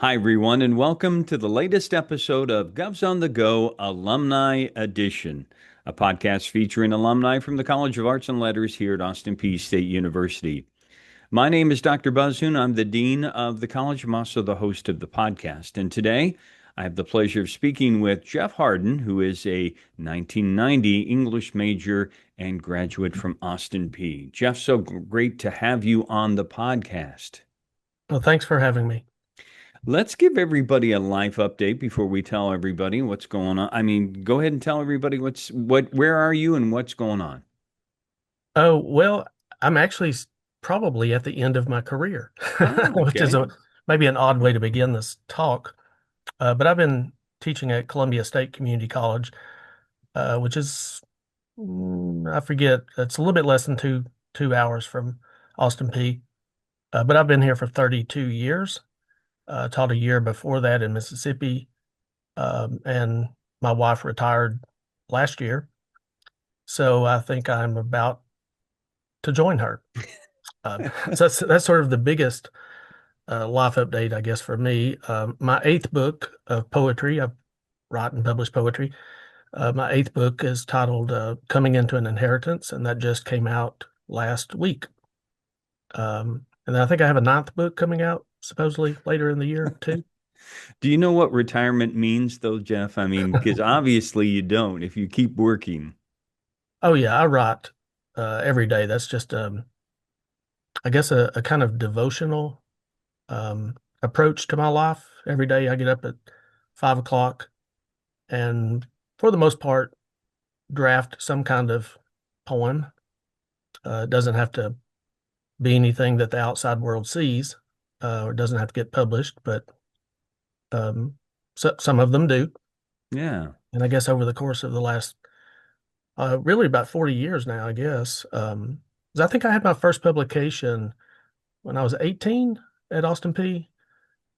Hi, everyone, and welcome to the latest episode of Govs on the Go Alumni Edition, a podcast featuring alumni from the College of Arts and Letters here at Austin Peay State University. My name is Dr. Hoon. I'm the Dean of the College. I'm also the host of the podcast. And today, I have the pleasure of speaking with Jeff Hardin, who is a 1990 English major and graduate from Austin Peay. Jeff, so great to have you on the podcast. Well, thanks for having me. Let's give everybody a life update before we tell everybody what's going on. I mean, go ahead and tell everybody where are you and what's going on? Oh, well, I'm actually probably at the end of my career, which is maybe an odd way to begin this talk. But I've been teaching at Columbia State Community College, which is, I forget, it's a little bit less than two hours from Austin Peay. But I've been here for 32 years. Taught a year before that in Mississippi, and my wife retired last year, so I think I'm about to join her. So that's sort of the biggest life update, I guess, for me. My eighth book of poetry, I've written and published poetry. My eighth book is titled "Coming into an Inheritance," and that just came out last week. And I think I have a ninth book coming out supposedly later in the year too. Do you know what retirement means though, Jeff? I mean, because obviously you don't if you keep working. Oh yeah, I write every day. That's just I guess a kind of devotional approach to my life. Every day I get up at 5 o'clock and for the most part draft some kind of poem. It doesn't have to be anything that the outside world sees. Or doesn't have to get published, but some of them do. Yeah. And I guess over the course of the last really about 40 years now, I guess, 'cause I think I had my first publication when I was 18 at Austin Peay.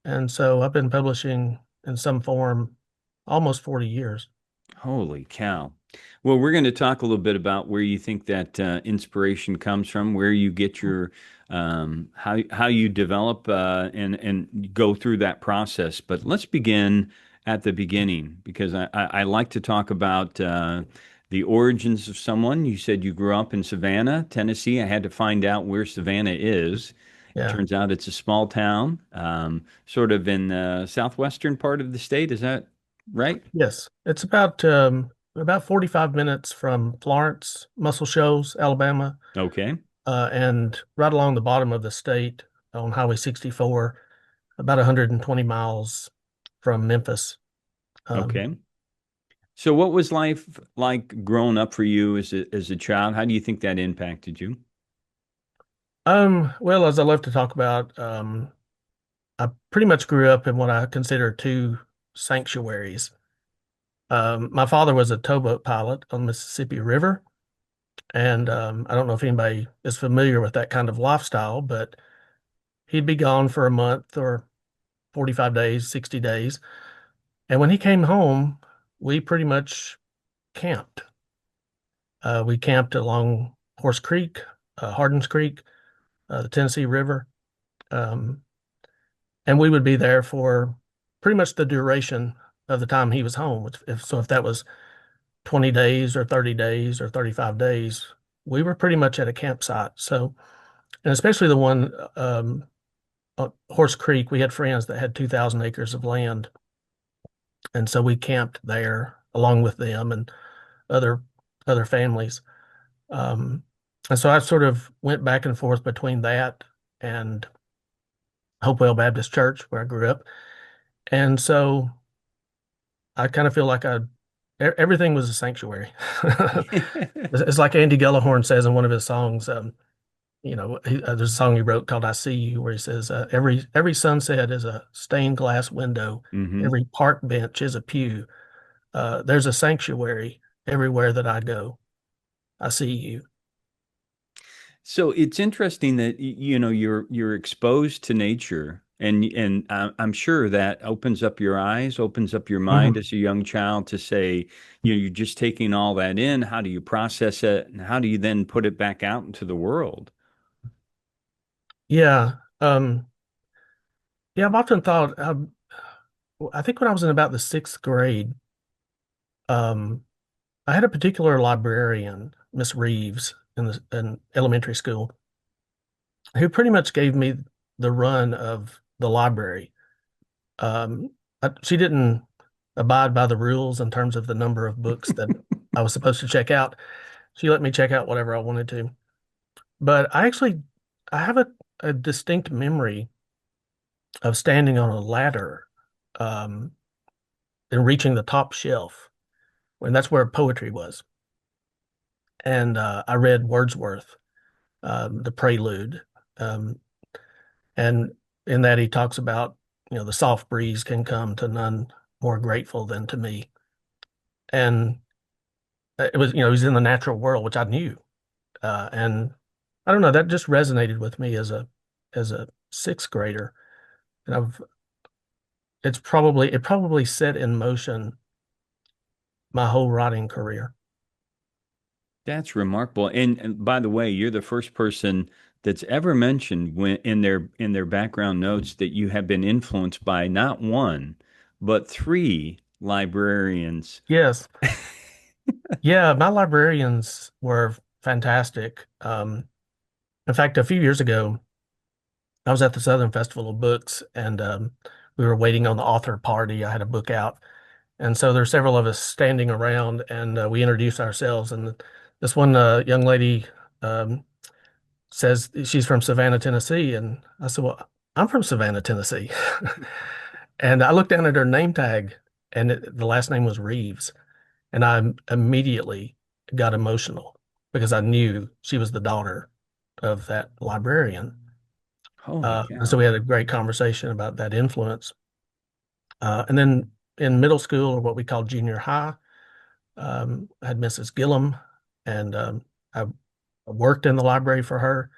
And so I've been publishing in some form almost 40 years. Holy cow. Well, we're going to talk a little bit about where you think that inspiration comes from, where you get your how you develop and go through that process. But let's begin at the beginning because I like to talk about the origins of someone. You said you grew up in Savannah, Tennessee. I had to find out where Savannah is. It Yeah. turns out it's a small town, sort of in the southwestern part of the state. Is that right? Yes. It's about 45 minutes from Florence, Muscle Shoals, Alabama, Okay. and right along the bottom of the state on Highway 64, about 120 miles from Memphis. Okay. So what was life like growing up for you as a child? How do you think that impacted you? Well, as I love to talk about, I pretty much grew up in what I consider two sanctuaries. My father was a towboat pilot on the Mississippi River, and I don't know if anybody is familiar with that kind of lifestyle, but he'd be gone for a month or 45 days, 60 days. And when he came home, we pretty much camped. We camped along Horse Creek, Hardin's Creek, the Tennessee River. Um, and we would be there for pretty much the duration of the time he was home. If that was 20 days or 30 days or 35 days, we were pretty much at a campsite. So, and especially the one Horse Creek, we had friends that had 2,000 acres of land. And so we camped there along with them and other families. Um, and so I sort of went back and forth between that and Hopewell Baptist Church, where I grew up. And so I kind of feel like everything was a sanctuary. It's like Andy Gellahorn says in one of his songs, there's a song he wrote called "I See You," where he says, "Every sunset is a stained glass window, Hmm. every park bench is a pew. There's a sanctuary everywhere that I go. I see you." So it's interesting that you're exposed to nature, and I'm sure that opens up your eyes, opens up your mind Mhm. as a young child to say, you're just taking all that in. How do you process it, and how do you then put it back out into the world? Yeah. Yeah, I've often thought, I think when I was in about the sixth grade, um, I had a particular librarian, Miss Reeves, in elementary school, who pretty much gave me the run of the library. Um, she didn't abide by the rules in terms of the number of books that I was supposed to check out. She let me check out whatever I wanted to. But I have a distinct memory of standing on a ladder, um, and reaching the top shelf, and that's where poetry was. And I read Wordsworth, the Prelude, um, and in that he talks about, the soft breeze can come to none more grateful than to me. And it was, he was in the natural world, which I knew, and I don't know, that just resonated with me as a sixth grader, and it probably set in motion my whole writing career. That's remarkable. And by the way, you're the first person that's ever mentioned when in their background notes that you have been influenced by not one, but three librarians. Yes. Yeah, my librarians were fantastic. In fact, a few years ago, I was at the Southern Festival of Books, and we were waiting on the author party. I had a book out, and so there's several of us standing around, and we introduced ourselves. And this one young lady um, says she's from Savannah, Tennessee, and I said, "Well, I'm from Savannah, Tennessee." And I looked down at her name tag, and the last name was Reeves. And I immediately got emotional because I knew she was the daughter of that librarian. Holy And so cow. we had a great conversation about that influence. And then in middle school, or what we call junior high, I had Mrs. Gillum, and I worked in the library for her.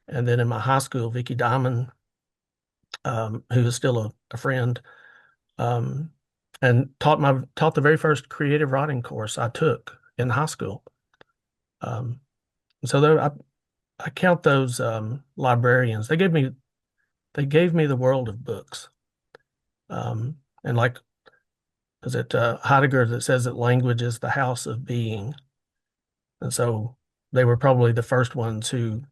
And then in my high school, Vicki Diamond, who is still a friend, um, and taught the very first creative writing course I took in high school. Um, so there, I count those librarians. They gave me the world of books. And like, is it Heidegger that says that language is the house of being? And so they were probably the first ones who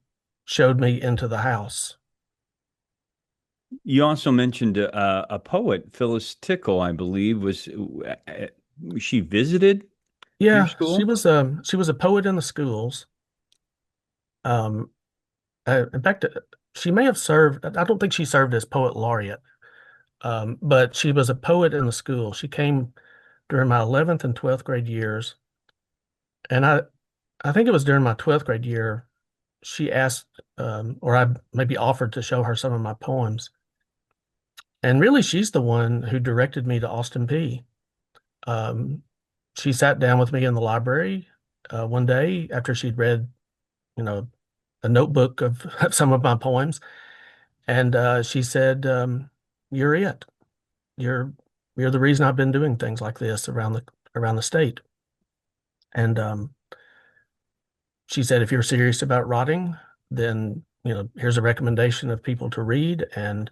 showed me into the house. You also mentioned a poet, Phyllis Tickle, I believe, she visited your Yeah, she school? was she was a poet in the schools. Um, in fact, she may have served. I don't think she served as poet laureate, but she was a poet in the school. She came during my 11th and 12th grade years, and I think it was during my 12th grade year, she asked, or I maybe offered to show her some of my poems. And really, she's the one who directed me to Austin Peay. Um, she sat down with me in the library one day after she'd read, you know, a notebook of, of some of my poems, and she said, "You're it. You're you're the reason I've been doing things like this around the state." And she said, "If you're serious about writing, then here's a recommendation of people to read." And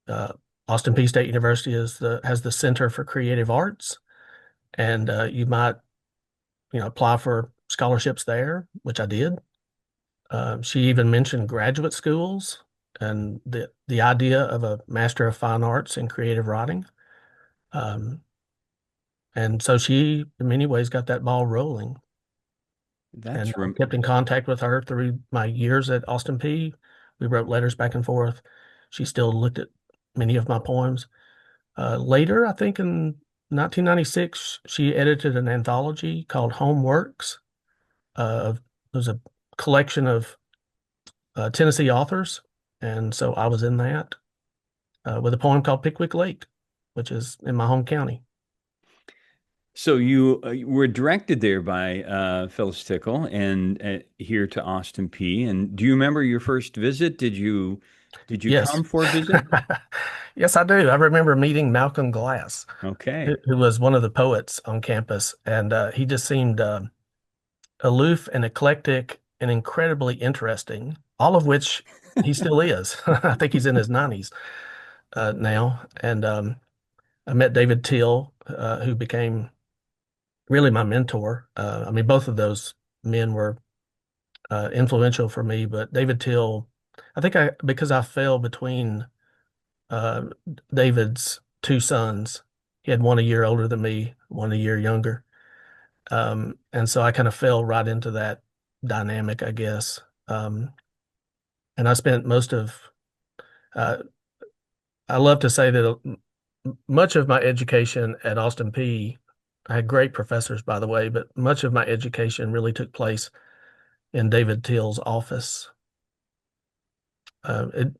uh, Austin Peay State University has the Center for Creative Arts, and you might apply for scholarships there, which I did. She even mentioned graduate schools and the idea of a Master of Fine Arts in creative writing. Um, and so she, in many ways, got that ball rolling. And That's I rem kept in contact with her through my years at Austin Peay. We wrote letters back and forth. She still looked at many of my poems. Later, I think in 1996, she edited an anthology called Homeworks. It was a collection of Tennessee authors, and so I was in that with a poem called Pickwick Lake, which is in my home county. So you were directed there by Phyllis Tickle and here to Austin Peay. And do you remember your first visit? Did you Yes. come for a visit? Yes, I do. I remember meeting Malcolm Glass, Okay. who was one of the poets on campus, and he just seemed aloof and eclectic and incredibly interesting, all of which he still is. I think he's in his 90s now. And I met David Till, who became really my mentor. I mean, both of those men were influential for me, but David Till, I think because I fell between uh, David's two sons. He had one a year older than me, one a year younger. And so I kind of fell right into that dynamic, I guess. And I spent uh, I love to say that much of my education at Austin Peay, I had great professors, by the way, but much of my education really took place in David Till's office. It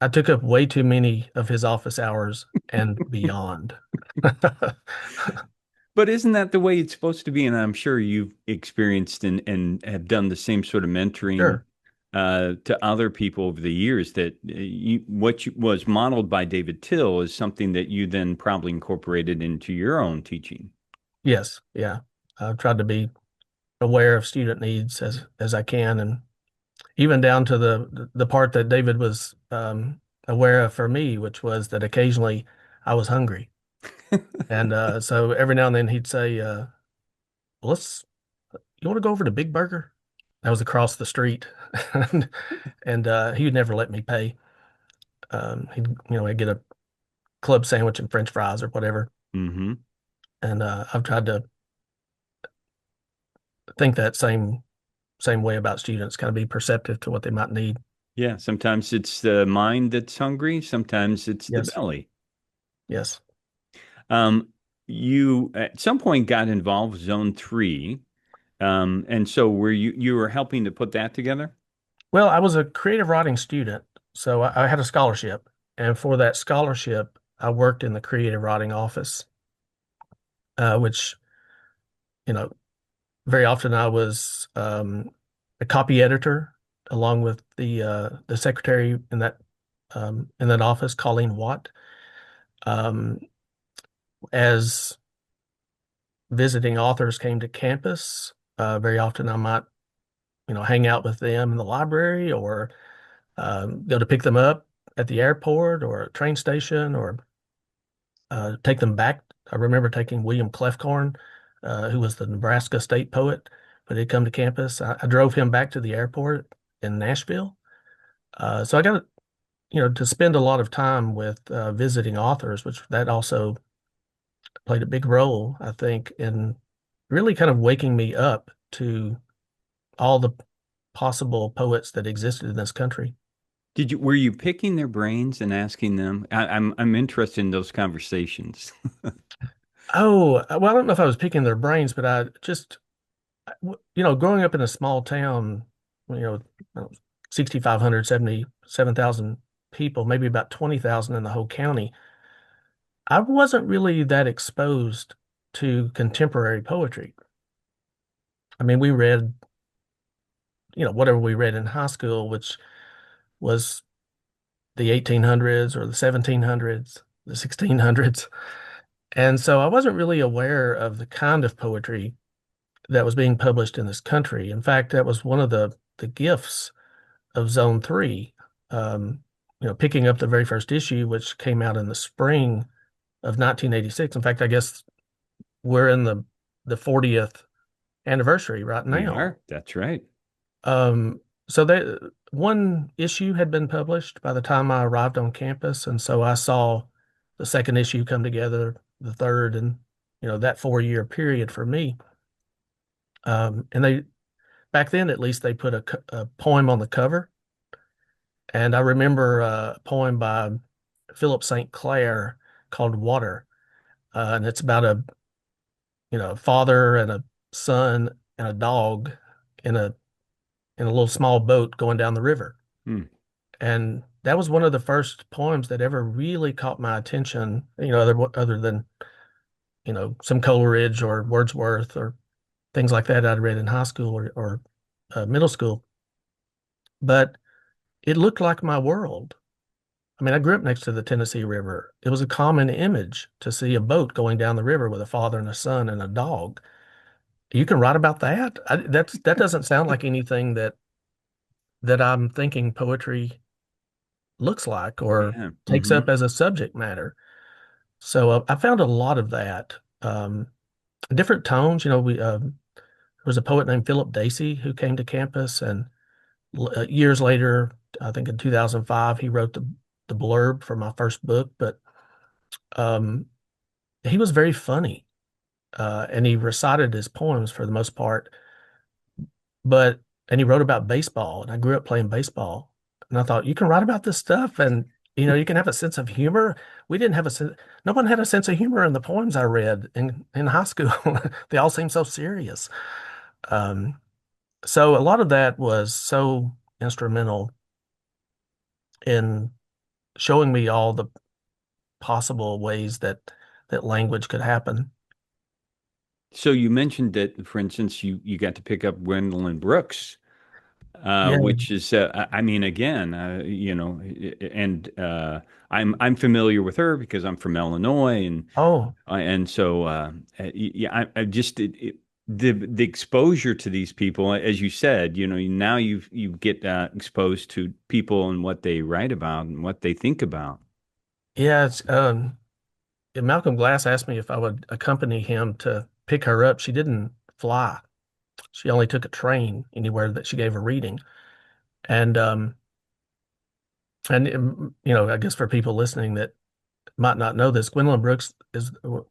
I took up way too many of his office hours and beyond. But isn't that the way it's supposed to be? And I'm sure you've experienced and have done the same sort of mentoring Sure. to other people over the years that was modeled by David Till is something that you then probably incorporated into your own teaching. Yes. Yeah. I've tried to be aware of student needs as I can, and even down to the part that David was aware of for me, which was that occasionally I was hungry, and so every now and then he'd say, "Let's you want to go over to Big Burger?" That was across the street, and he would never let me pay. He'd get a club sandwich and French fries or whatever, Hmm. and I've tried to think that same way about students, kind of be perceptive to what they might need. Yeah, sometimes it's the mind that's hungry, sometimes it's the Yes, belly. yes. Um, you at some point got involved with Zone 3. And so were you were helping to put that together? Well, I was a creative writing student, so I had a scholarship, and for that scholarship, I worked in the creative writing office, which, you know, very often I was a copy editor along with the secretary in that office, Colleen Watt. Um, as visiting authors came to campus, very often I might, hang out with them in the library or go to pick them up at the airport or a train station or take them back. I remember taking William Clefcorn, who was the Nebraska state poet, but he'd come to campus. I drove him back to the airport in Nashville. So I got, to spend a lot of time with visiting authors, which that also played a big role, I think, in really kind of waking me up to all the possible poets that existed in this country. Were you picking their brains and asking them? I'm interested in those conversations. Oh, well, I don't know if I was picking their brains, but growing up in a small town, you know, 6,500, 77,000 people, maybe about 20,000 in the whole county, I wasn't really that exposed to contemporary poetry. I mean, we read, whatever we read in high school, which was the 1800s or the 1700s, the 1600s. And so I wasn't really aware of the kind of poetry that was being published in this country. In fact, that was one of the gifts of Zone 3. Picking up the very first issue, which came out in the spring of 1986. In fact, I guess we're in the 40th anniversary right We now. are. That's right. So one issue had been published by the time I arrived on campus, and so I saw the second issue come together, the third, and that 4 year period for me. And they back then, at least, they put a poem on the cover, and I remember a poem by Philip St. Clair called "Water," and it's about a father and a son and a dog in in a little small boat going down the river. Hmm. And that was one of the first poems that ever really caught my attention, other than, some Coleridge or Wordsworth or things like that I'd read in high school or middle school. But it looked like my world. I mean, I grew up next to the Tennessee River. It was a common image to see a boat going down the river with a father and a son and a dog. You can write about that. That doesn't sound like anything that I'm thinking poetry looks like or Yeah. takes Hmm. up as a subject matter. So I found a lot of that. Different tones. There was a poet named Philip Dacey who came to campus, and years later, I think in 2005, he wrote the blurb for my first book. But um, he was very funny, and he recited his poems for the most part. But and he wrote about baseball, and I grew up playing baseball, and I thought you can write about this stuff, and you can have a sense of humor. We didn't have a sense. No one had a sense of humor in the poems I read in high school. They all seemed so serious. Um, so a lot of that was so instrumental in showing me all the possible ways that language could happen. So you mentioned that, for instance, you got to pick up Gwendolyn Brooks, Yeah. which is, I mean, again, and I'm familiar with her because I'm from Illinois, Oh, and so yeah, I just the exposure to these people, as you said, now you get exposed to people and what they write about and what they think about. yeah. Malcolm Glass asked me if I would accompany him to pick her up. She didn't fly. She only took a train anywhere that she gave a reading. And I guess for people listening that might not know this, Gwendolyn Brooks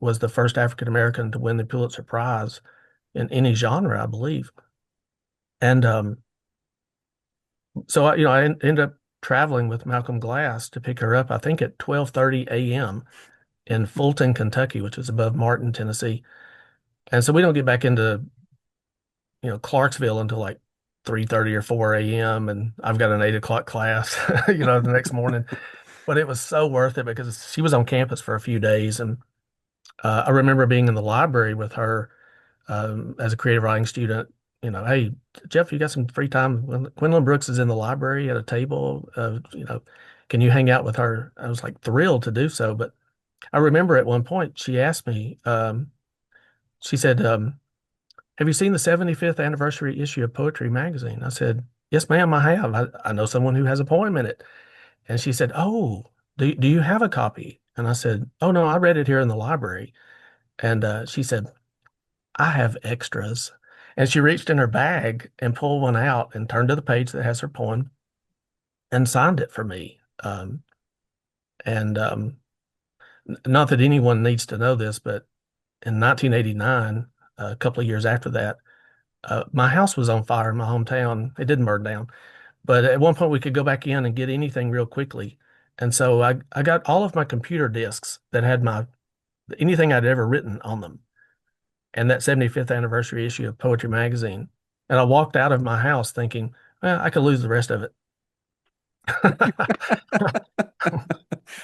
was the first African American to win the Pulitzer Prize in any genre, I believe. And so I ended up traveling with Malcolm Glass to pick her up, I think at 12:30 a.m. in Fulton, Kentucky, which is above Martin, Tennessee. And so we don't get back into Clarksville until like 3:30 or 4 a.m. And I've got an 8 o'clock class, the next morning. But it was so worth it because she was on campus for a few days. And I remember being in the library with her as a creative writing student. Hey, Jeff, you got some free time? Gwendolyn Brooks is in the library at a table. Can you hang out with her? I was like thrilled to do so. But I remember at one point she asked me, she said, have you seen the 75th anniversary issue of Poetry Magazine? I said, yes, ma'am, I have. I know someone who has a poem in it. And she said, oh, do you have a copy? And I said, oh, no, I read it here in the library. And she said, I have extras. And she reached in her bag and pulled one out and turned to the page that has her poem and signed it for me. And Not that anyone needs to know this, but in 1989, a couple of years after that, my house was on fire in my hometown. It didn't burn down, but at one point we could go back in and get anything real quickly. And so I got all of my computer disks that had anything I'd ever written on them and that 75th anniversary issue of Poetry Magazine. And I walked out of my house thinking, well, I could lose the rest of it.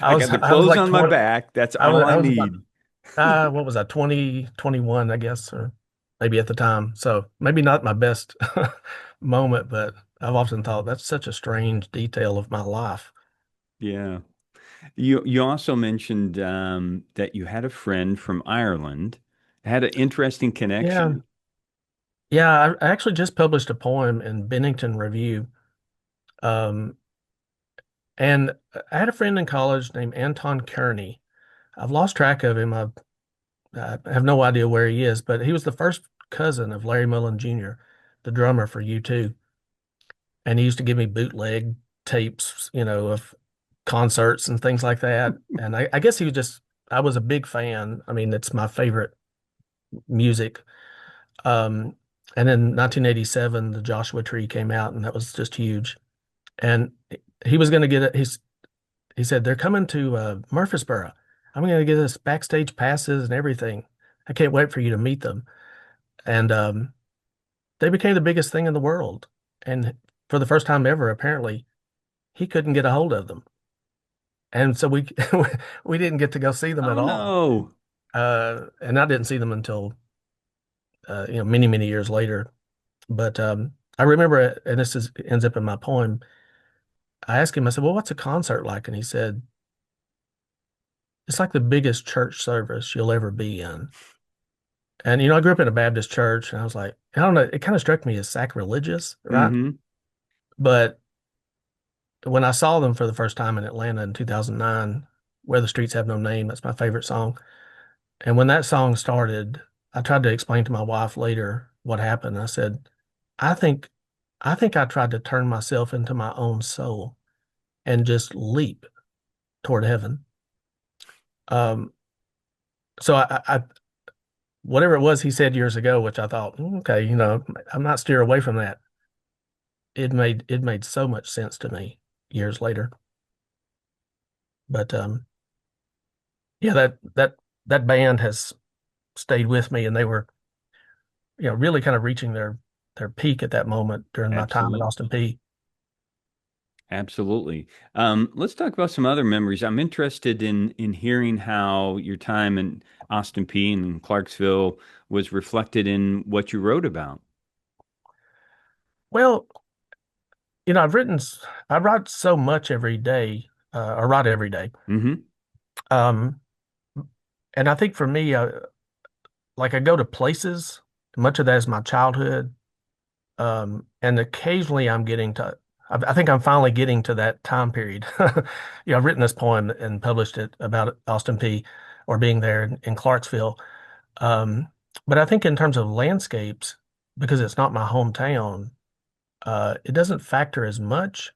I got the I was clothes like on my 20, back. That's all I I was about, need. what was I, 20, 21, I guess, or maybe at the time. So maybe not my best moment, but I've often thought that's such a strange detail of my life. Yeah. You also mentioned that you had a friend from Ireland, had an interesting Yeah. connection. Yeah. I actually just published a poem in Bennington Review. Um, and I had a friend in college named Anton Kearney. I've lost track of him. I have no idea where he is, but he was the first cousin of Larry Mullen Jr., the drummer for U2. And he used to give me bootleg tapes, of concerts and things like that. And I guess I was a big fan. I mean, it's my favorite music. Um, and in 1987, the Joshua Tree came out, and that was just huge. And he was going to get it. He said, they're coming to Murfreesboro. I'm going to get us backstage passes and everything. I can't wait for you to meet them. And they became the biggest thing in the world. and for the first time ever, apparently, he couldn't get a hold of them. And so we we didn't get to go see them Oh at all. no. And I didn't see them until many, many years later. But I remember, and this is ends up in my poem. I asked him, I said, "Well, what's a concert like?" And he said, "It's like the biggest church service you'll ever be in." And I grew up in a Baptist church, and I was like, I don't know, it kind of struck me as sacrilegious, right? Mm-hmm. But when I saw them for the first time in Atlanta in 2009, "Where the Streets Have No Name," that's my favorite song. And when that song started, I tried to explain to my wife later what happened. I said, I think I think I tried to turn myself into my own soul and just leap toward heaven. Um, so whatever it was he said years ago, which I thought, okay, I might steer away from that. It made so much sense to me years later. But yeah, that band has stayed with me, and they were, really kind of reaching their peak at that moment during my time at Austin Absolutely. Peay. Absolutely. Let's talk about some other memories. I'm interested in hearing how your time in Austin Peay and Clarksville was reflected in what you wrote about. Well, I write so much every day, I write every day. Hmm. Um, and I think for me, like I go to places, much of that is my childhood. And occasionally I think I'm finally getting to that time period. I've written this poem and published it about Austin Peay or being there in Clarksville. Um, but I think in terms of landscapes, because it's not my hometown, it doesn't factor as much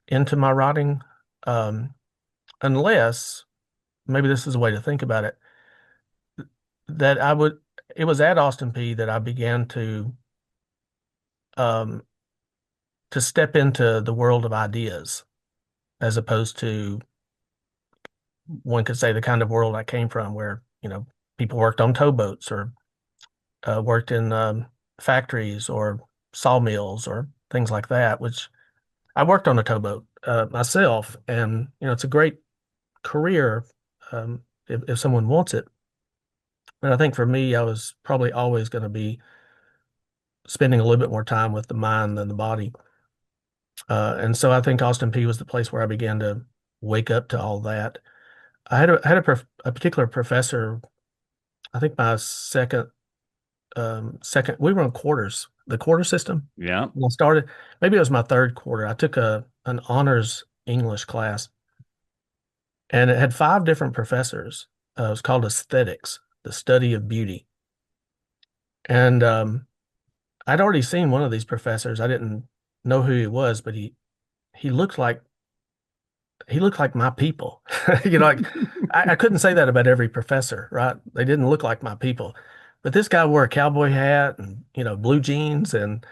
into my writing, um, unless maybe this is a way to think about it, that it was at Austin Peay that I began um, to step into the world of ideas, as opposed to, one could say, the kind of world I came from, where, people worked on towboats or worked in factories or sawmills or things like that, which I worked on a towboat myself. And, it's a great career if someone wants it. But I think for me, I was probably always going to be spending a little bit more time with the mind than the body. And so I think Austin Peay was the place where I began to wake up to all that. I had a particular professor. I think my second, we were on quarters, the quarter system. Yeah. When I started, maybe it was my third quarter. I took an honors English class, and it had five different professors. It was called aesthetics, the study of beauty. And I'd already seen one of these professors. I didn't know who he was, but he looked like he looked like my people. Like, I couldn't say that about every professor, right? They didn't look like my people. But this guy wore a cowboy hat and, blue jeans and,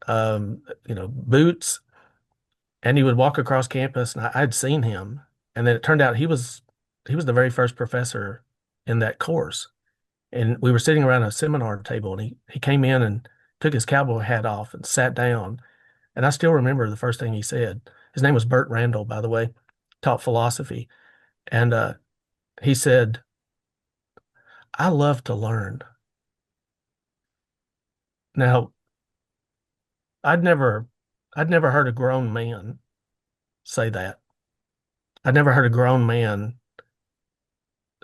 boots. And he would walk across campus, and I'd seen him. And then it turned out he was the very first professor in that course. And we were sitting around a seminar table, and he came in and took his cowboy hat off and sat down. And I still remember the first thing he said. His name was Bert Randall, by the way, taught philosophy. And he said, "I love to learn." Now, I'd never I'd never heard a grown man say that. I'd never heard a grown man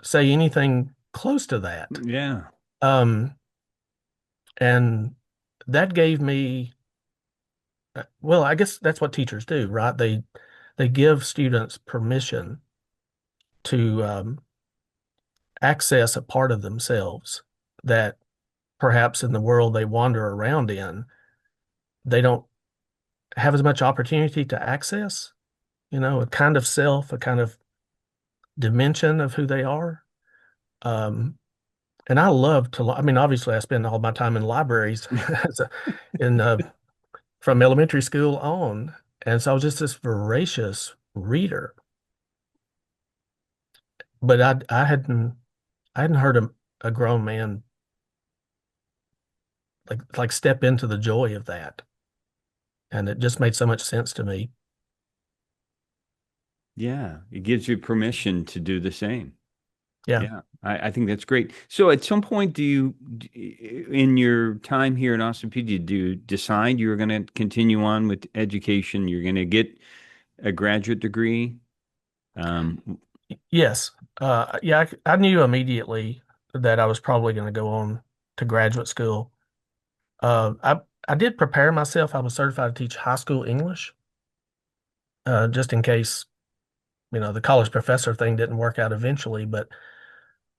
say anything close to that. Yeah. Um, and that gave me, well, I guess that's what teachers do, right? They give students permission to access a part of themselves that perhaps in the world they wander around in, they don't have as much opportunity to access, a kind of self, a kind of dimension of who they are. Um, and I love to, I mean, obviously I spend all my time in libraries as in from elementary school on. And so I was just this voracious reader, but I hadn't heard a grown man like step into the joy of that. and it just made so much sense to me. Yeah, it gives you permission to do the same. Yeah. Yeah, I think that's great. So at some point, in your time here in Austin Peay, do you decide you're going to continue on with education? You're going to get a graduate degree? Um, Yes. Yeah, I knew immediately that I was probably going to go on to graduate school. I did prepare myself. I was certified to teach high school English, just in case, the college professor thing didn't work out eventually. But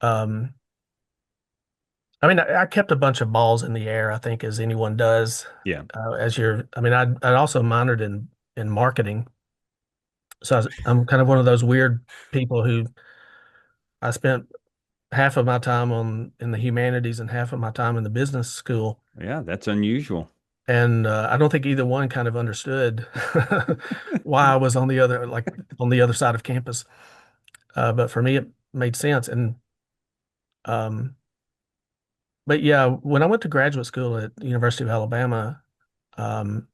um, I mean, I kept a bunch of balls in the air, I think, as anyone does. yeah. I mean, I also minored in marketing, so I'm kind of one of those weird people who I spent half of my time on in the humanities and half of my time in the business school. Yeah, that's unusual. And I don't think either one kind of understood why I was on the other side of campus. But for me, it made sense. And um, but yeah, when I went to graduate school at the University of Alabama, um,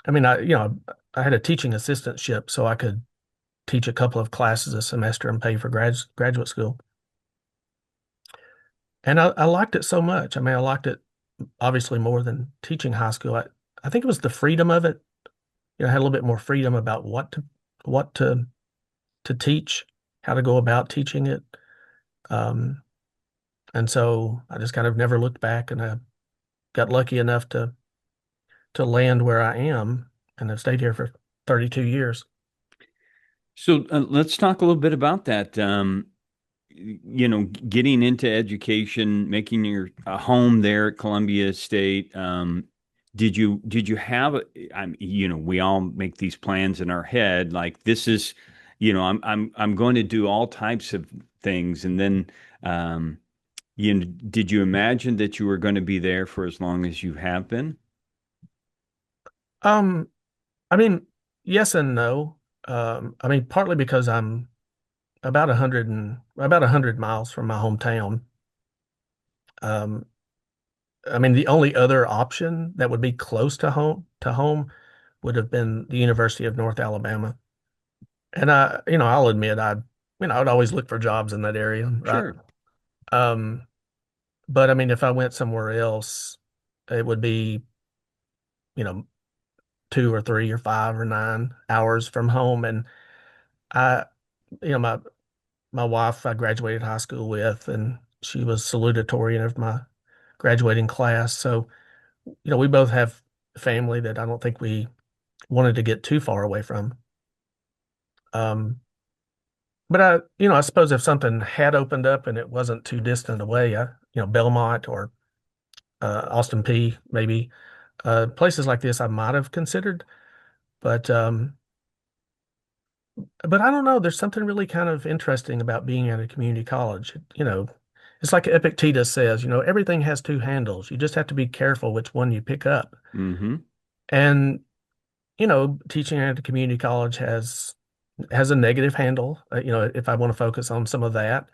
I mean, I had a teaching assistantship, so I could teach a couple of classes a semester and pay for graduate school. And I liked it so much. I mean, I liked it obviously more than teaching high school. I think it was the freedom of it. I had a little bit more freedom about what to teach, how to go about teaching it. Um, and so I just kind of never looked back, and I got lucky enough to land where I am, and I've stayed here for 32 years. So let's talk a little bit about that. Getting into education, making your a home there at Columbia State. Did you have we all make these plans in our head, like this is, I'm going to do all types of things, and then did you imagine that you were going to be there for as long as you have been? Um, I mean, yes and no. I mean, partly because I'm about 100 miles from my hometown. Um, I mean, the only other option that would be close to home would have been the University of North Alabama. And I'll admit I'd always look for jobs in that area, right? Sure. Um, but I mean, if I went somewhere else, it would be, you know, 2 or 3 or 5 or 9 hours from home. And I, you know, my wife I graduated high school with, and she was salutatorian of my graduating class. So, we both have family that I don't think we wanted to get too far away from. Um, but I suppose if something had opened up and it wasn't too distant away, Belmont or Austin Peay, maybe places like this I might have considered. But but I don't know. There's something really kind of interesting about being at a community college. It's like Epictetus says, everything has two handles. You just have to be careful which one you pick up. Mm-hmm. And teaching at a community college has a negative handle. If I want to focus on some of that,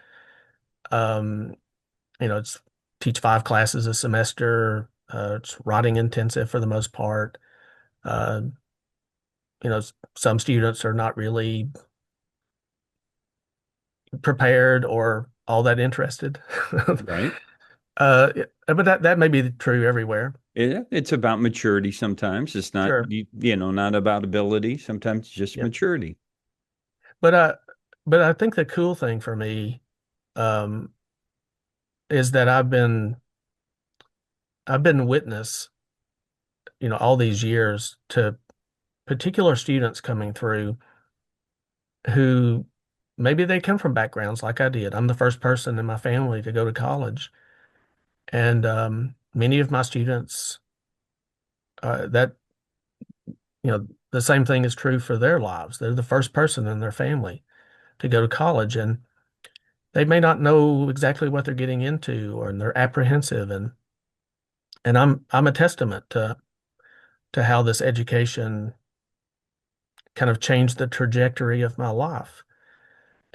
um, it's teach 5 classes a semester. It's writing intensive for the most part. Uh, some students are not really prepared or all that interested. Right. But that may be true everywhere. It's about maturity sometimes. It's not, Sure. not about ability. Sometimes it's just Yeah. maturity. But uh, but I think the cool thing for me um, is that I've been witness, all these years to particular students coming through who maybe they come from backgrounds like I did. I'm the first person in my family to go to college, and many of my students that the same thing is true for their lives. They're the first person in their family to go to college, and they may not know exactly what they're getting into, or they're apprehensive, and I'm a testament to how this education kind of changed the trajectory of my life.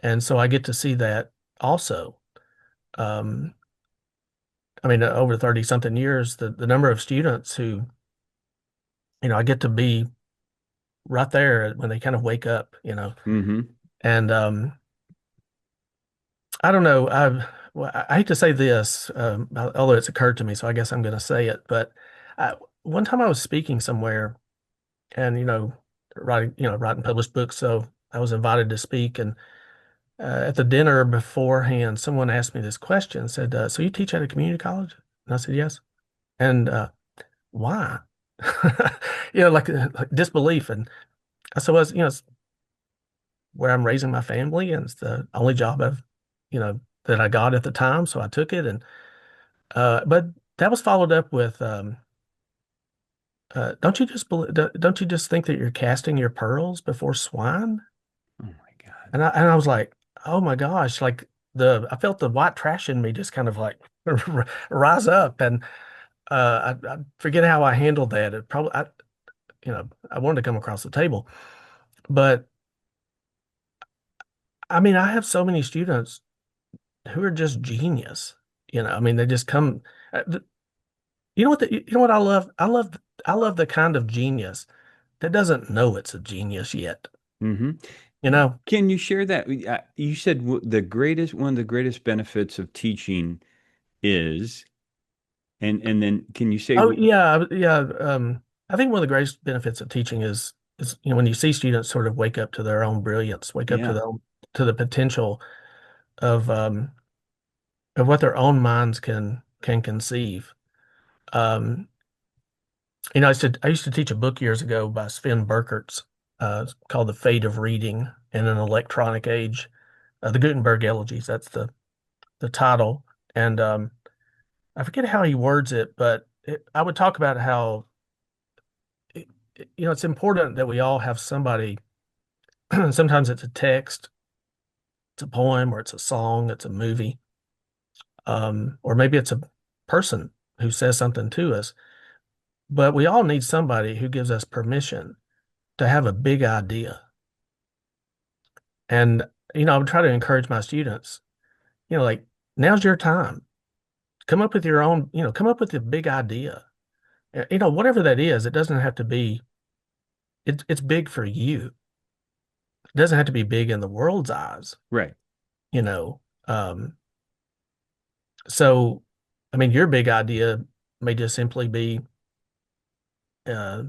And so I get to see that also. Um, I mean, over 30 something years, the number of students who I get to be right there when they kind of wake up. Mm-hmm. And I don't know. I hate to say this, although it's occurred to me, so I guess I'm going to say it. But one time I was speaking somewhere, and writing published books, so I was invited to speak. And at the dinner beforehand, someone asked me this question, said, "So you teach at a community college?" And I said, "Yes." And why? Like disbelief. And I said, "Well, it's where I'm raising my family, and it's the only job that I got at the time, so I took it." And but that was followed up with, don't you just think that you're casting your pearls before swine? Oh my God. And I was like, oh my gosh, like I felt the white trash in me just kind of like rise up. And I forget how I handled that. I wanted to come across the table, but I mean, I have so many students who are just genius. I mean, they just come. You know what I love? I love the kind of genius that doesn't know it's a genius yet. Mm-hmm. You know? Can you share that? You said one of the greatest benefits of teaching is, and then can you say, Oh yeah, yeah. I think one of the greatest benefits of teaching is when you see students sort of wake up to their own brilliance, wake up to yeah, the potential of um of what their own minds can conceive. Um, I used to teach a book years ago by Sven Berkertz, called The Fate of Reading in an Electronic Age, the Gutenberg Elegies. That's the title. And I forget how he words it, but I would talk about how it's important that we all have somebody. Sometimes it's a text, it's a poem, or it's a song, it's a movie, or maybe it's a person who says something to us. But we all need somebody who gives us permission to have a big idea. And I would try to encourage my students, like, now's your time. Come up with a big idea. Whatever that is, it doesn't have to be, it's big for you. It doesn't have to be big in the world's eyes, right. you know. So, I mean, your big idea may just simply be, uh,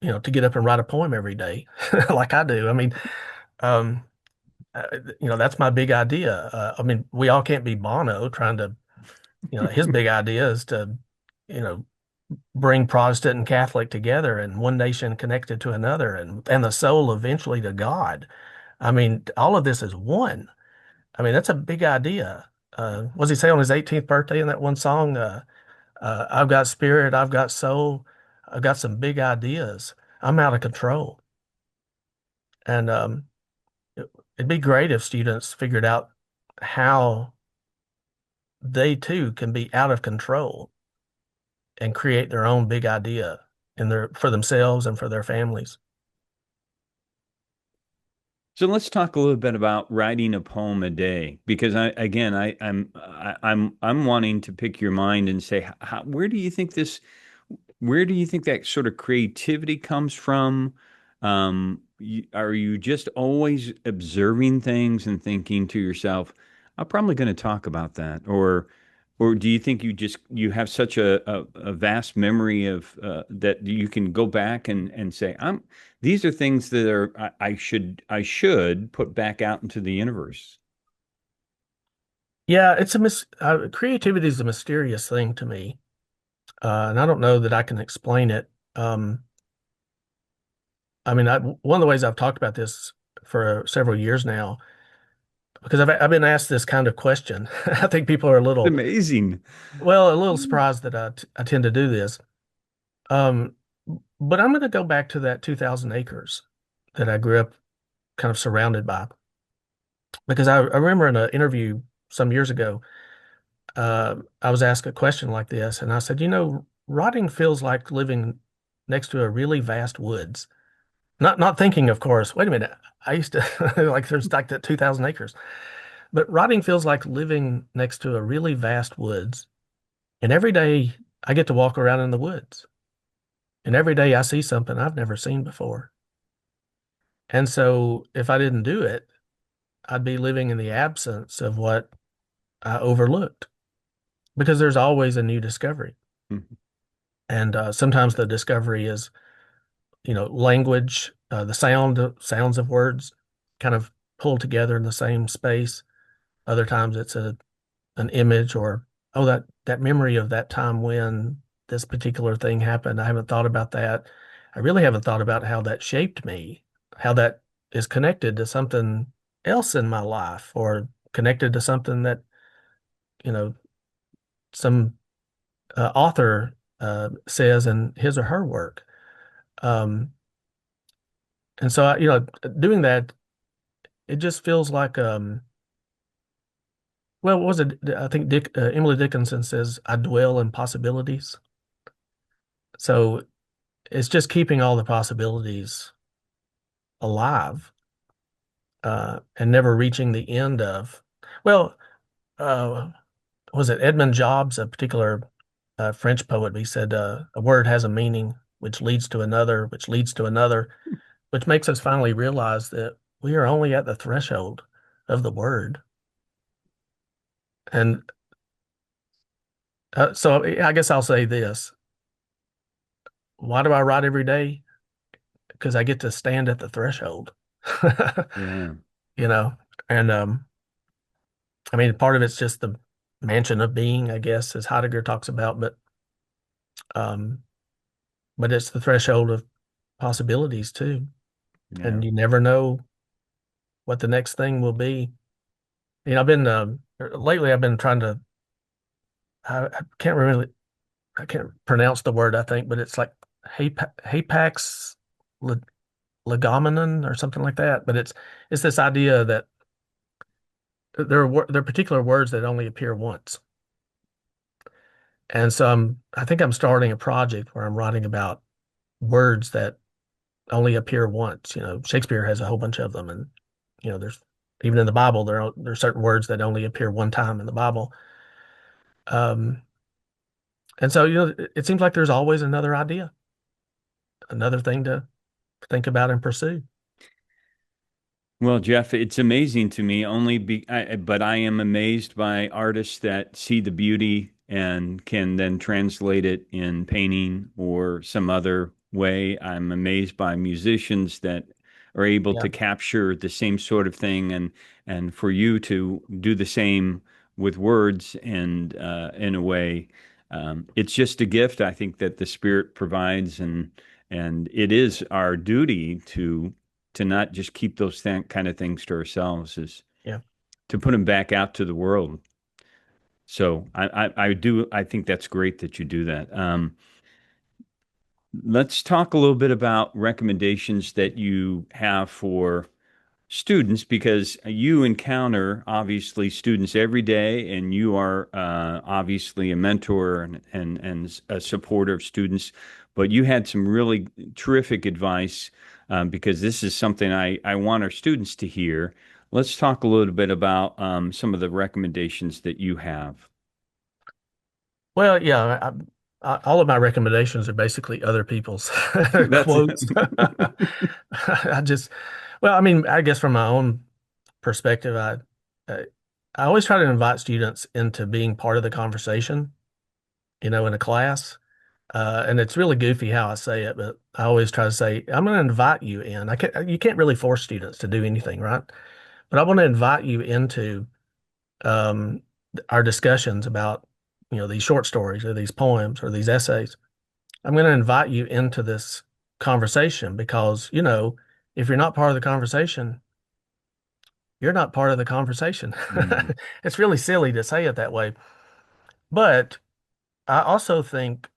to get up and write a poem every day, like I do. I mean, um, that's my big idea. I mean, we all can't be Bono trying to, his big idea is to, you know, bring Protestant and Catholic together and one nation connected to another and the soul eventually to God. I mean, all of this is one. I mean, that's a big idea. What does he say on his 18th birthday in that one song? I've got spirit, I've got soul, I've got some big ideas. I'm out of control. And it'd be great if students figured out how they too can be out of control and create their own big idea for themselves and for their families. So let's talk a little bit about writing a poem a day, because I'm wanting to pick your mind and say, where do you think that sort of creativity comes from? Are you just always observing things and thinking to yourself, I'm probably going to talk about that, or do you think you have such a vast memory of that you can go back and say, these are things that I should put back out into the universe. Yeah, creativity is a mysterious thing to me, and I don't know that I can explain it. I mean, one of the ways I've talked about this for several years now, because I've been asked this kind of question. I think people are It's amazing. a little surprised that I tend to do this. Um, but I'm going to go back to that 2,000 acres that I grew up kind of surrounded by, because I remember in an interview some years ago, I was asked a question like this, and I said, rotting feels like living next to a really vast woods. Not thinking, of course, wait a minute, I used to like there's like that 2,000 acres, but rotting feels like living next to a really vast woods, and every day I get to walk around in the woods. And every day I see something I've never seen before. And so if I didn't do it, I'd be living in the absence of what I overlooked because there's always a new discovery. Mhm. And sometimes the discovery is, language, the sounds of words kind of pulled together in the same space. Other times it's an image or, oh, that memory of that time when this particular thing happened. I haven't thought about that. I really haven't thought about how that shaped me, how that is connected to something else in my life or connected to something that, you know, some author says in his or her work. Um, and so, doing that, it just feels like, well, what was it? I think Emily Dickinson says, I dwell in possibilities. So it's just keeping all the possibilities alive and never reaching the end of. Well, uh, was it Edmund Jobs, a particular French poet? He said, a word has a meaning which leads to another, which leads to another, which makes us finally realize that we are only at the threshold of the word. And so I guess I'll say this. Why do I write every day? Because I get to stand at the threshold, Yeah. you know, and I mean, part of it's just the mansion of being, I guess, as Heidegger talks about, um, but it's the threshold of possibilities too. Yeah. And you never know what the next thing will be. I've been lately. I've been trying to. I can't really. I can't pronounce the word. I think, but it's like Hapax legomenon or something like that. But it's this idea that there are particular words that only appear once. And so I think I'm starting a project where I'm writing about words that only appear once. Shakespeare has a whole bunch of them, and there's even in the Bible there are certain words that only appear one time in the Bible. Um, and so it seems like there's always another idea, another thing to think about and pursue. Well, Jeff, it's amazing to me but I am amazed by artists that see the beauty and can then translate it in painting or some other way. I'm amazed by musicians that are able Yeah, to capture the same sort of thing and for you to do the same with words and in a way, it's just a gift I think that the Spirit provides and it is our duty to not just keep those kind of things to ourselves is yeah. to put them back out to the world. So I think that's great that you do that. Let's talk a little bit about recommendations that you have for students because you encounter obviously students every day and you are obviously a mentor and a supporter of students, but you had some really terrific advice because this is something I want our students to hear. Let's talk a little bit about some of the recommendations that you have. Well, yeah. All of my recommendations are basically other people's That's quotes. I just, well, I mean, I guess from my own perspective, I I always try to invite students into being part of the conversation, in a class. And it's really goofy how I say it, but I always try to say, I'm going to invite you in. You can't really force students to do anything, right? But I want to invite you into um, our discussions about, these short stories or these poems or these essays. I'm going to invite you into this conversation because, if you're not part of the conversation, you're not part of the conversation. Mm, It's really silly to say it that way. But I also think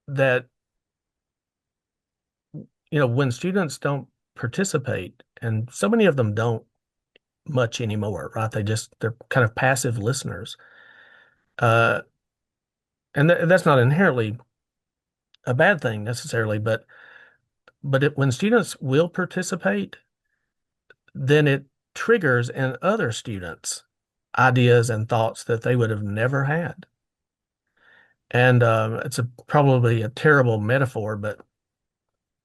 that, when students don't participate, and so many of them don't much anymore, right? They're kind of passive listeners. Uh, and that's not inherently a bad thing necessarily, but when students will participate, then it triggers in other students ideas and thoughts that they would have never had. And it's probably a terrible metaphor, but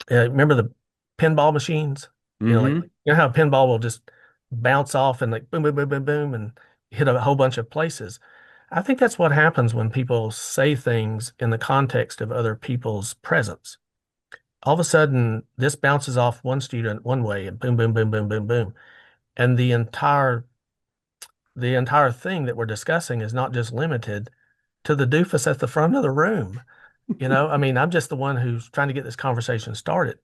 remember the pinball machines? Mm-hmm. You know how a pinball will just bounce off and like boom, boom, boom, boom, boom, and hit a whole bunch of places. I think that's what happens when people say things in the context of other people's presence. All of a sudden, this bounces off one student one way, and boom, boom, boom, boom, boom, boom, and the entire thing that we're discussing is not just limited to the doofus at the front of the room. I mean, I'm just the one who's trying to get this conversation started.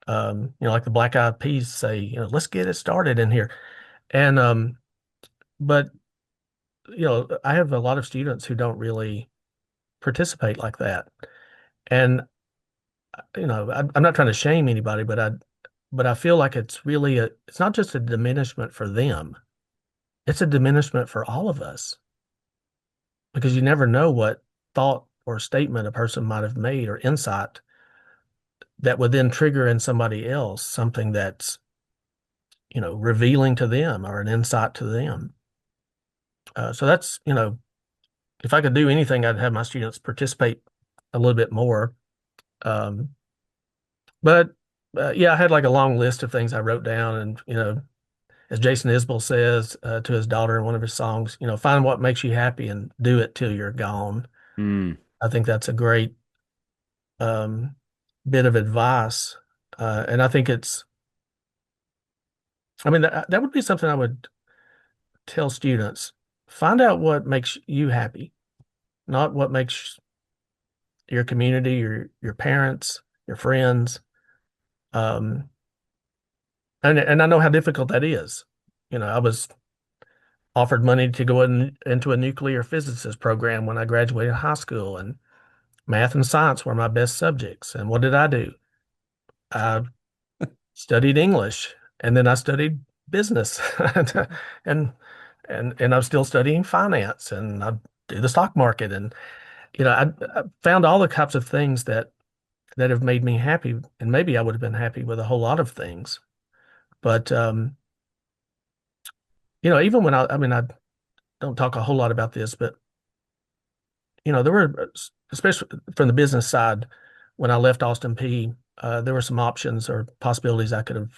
Like the Black Eyed Peas say, let's get it started in here. And but I have a lot of students who don't really participate like that. And I'm not trying to shame anybody, but I feel like it's not just a diminishment for them. It's a diminishment for all of us because you never know what thought or statement a person might have made or insight that would then trigger in somebody else something that's, revealing to them or an insight to them. So that's, if I could do anything, I'd have my students participate a little bit more. Um, but yeah, I had like a long list of things I wrote down, and as Jason Isbell says to his daughter in one of his songs, find what makes you happy and do it till you're gone. Mm. I think that's a great um, bit of advice, and I think I mean, that would be something I would tell students. Find out what makes you happy, not what makes your community, your parents, your friends. Um, and I know how difficult that is. I was offered money to go into a nuclear physicist program when I graduated high school, and math and science were my best subjects. And what did I do? I studied English, and then I studied business, and and I'm still studying finance, and I do the stock market, and I found all the types of things that have made me happy, and maybe I would have been happy with a whole lot of things. But even when I mean, I don't talk a whole lot about this, but there were, especially from the business side, when I left Austin Peay, there were some options or possibilities I could have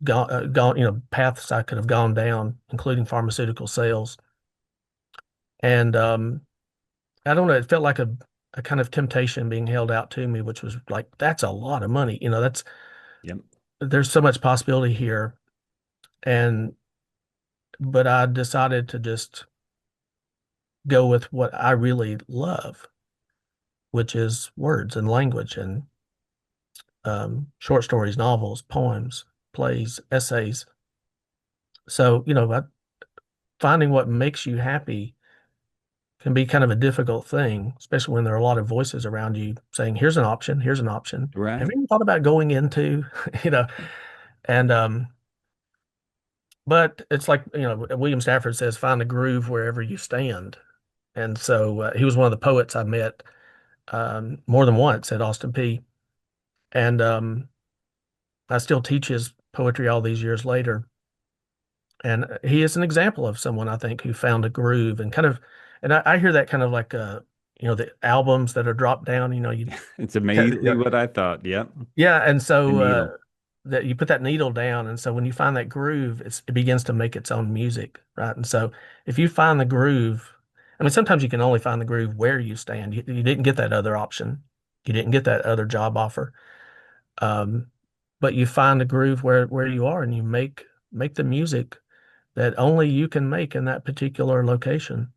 gone, paths I could have gone down, including pharmaceutical sales. And I don't know, it felt like a kind of temptation being held out to me, which was like, that's a lot of money. Yep. There's so much possibility here. And, but I decided to just go with what I really love, which is words and language and short stories, novels, poems, plays, essays. So, finding what makes you happy can be kind of a difficult thing, especially when there are a lot of voices around you saying, here's an option, here's an option. Have Right. you ever thought about going into, you know, and but it's like, William Stafford says, find a groove wherever you stand. And so he was one of the poets I met more than once at Austin Peay. And I still teach his poetry all these years later. And he is an example of someone I think who found a groove and kind of, and I hear that kind of like, the albums that are dropped down, It's immediately what I thought. Yep. yeah. And The so needle. that you put that needle down. And so when you find that groove, it begins to make its own music. Right. And so if you find the groove, I mean, sometimes you can only find the groove where you stand. You didn't get that other option. You didn't get that other job offer. Um, but you find the groove where you are and you make the music that only you can make in that particular location.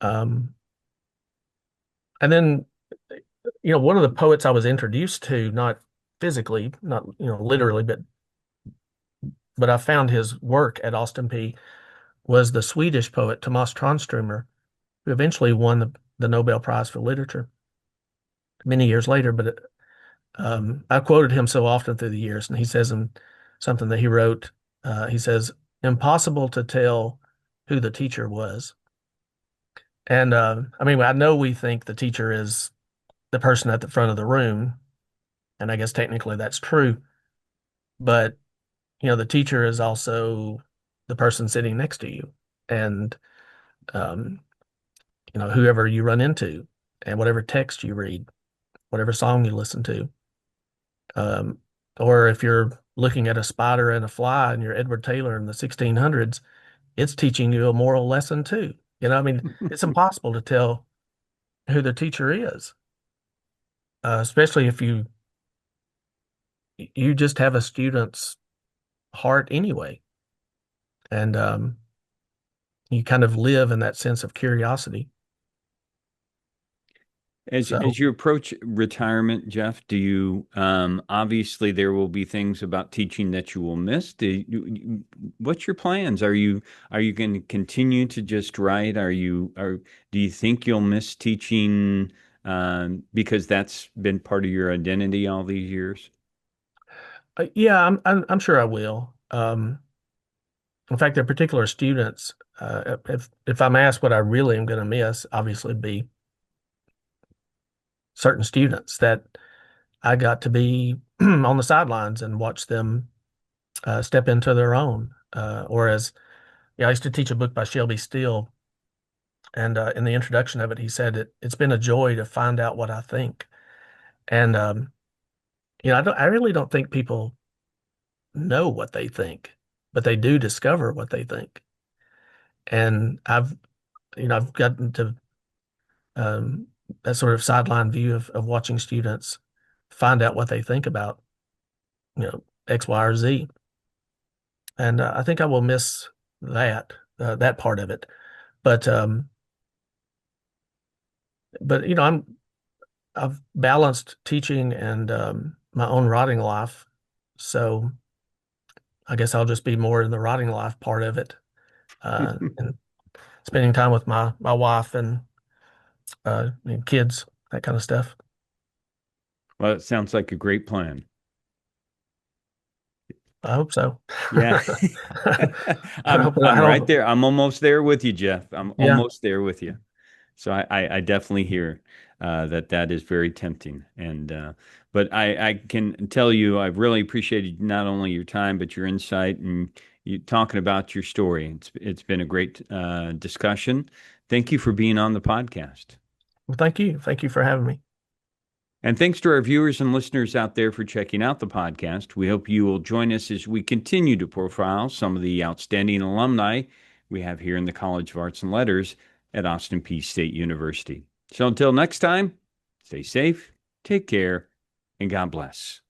Um, and then, one of the poets I was introduced to, not physically, not, literally, but I found his work at Austin Peay was the Swedish poet Tomas Tranströmer, who eventually won the Nobel Prize for Literature many years later. But I quoted him so often through the years, and he says in something that he wrote, he says, impossible to tell who the teacher was. And I mean, I know we think the teacher is the person at the front of the room, and I guess technically that's true. But the teacher is also the person sitting next to you, and um, whoever you run into. and whatever text you read, whatever song you listen to. Um, or if you're looking at a spider and a fly and you're Edward Taylor in the 1600s, it's teaching you a moral lesson too. I mean, it's impossible to tell who the teacher is, especially if you just have a student's heart anyway, and you kind of live in that sense of curiosity. As So, you approach retirement, Jeff, do you obviously there will be things about teaching that you will miss. What's your plans? Are you going to continue to just write? Do you think you'll miss teaching because that's been part of your identity all these years? yeah, I'm sure I will. In fact, there are particular students. If I'm asked what I really am going to miss, obviously be certain students that I got to be on the sidelines and watch them step into their own. Or as I used to teach a book by Shelby Steele, and in the introduction of it, he said it's been a joy to find out what I think. And I really don't think people know what they think, but they do discover what they think. And I've gotten to um, that sort of sideline view of watching students find out what they think about, X, Y, or Z. And I think I will miss that part of it. But I've balanced teaching and my own writing life, so I guess I'll just be more in the writing life part of it, and spending time with my wife and kids, that kind of stuff. Well, it sounds like a great plan. I hope so. Yeah. I I'm hope I I'm right don't. there. I'm almost there with you, Jeff. I'm Yeah, almost there with you. So I definitely hear that that is very tempting. And but I can tell you I've really appreciated not only your time but your insight and you talking about your story. It's been a great discussion. Thank you for being on the podcast. well, thank you. Thank you for having me. And thanks to our viewers and listeners out there for checking out the podcast. We hope you will join us as we continue to profile some of the outstanding alumni we have here in the College of Arts and Letters at Austin Peay State University. So until next time, stay safe, take care, and God bless.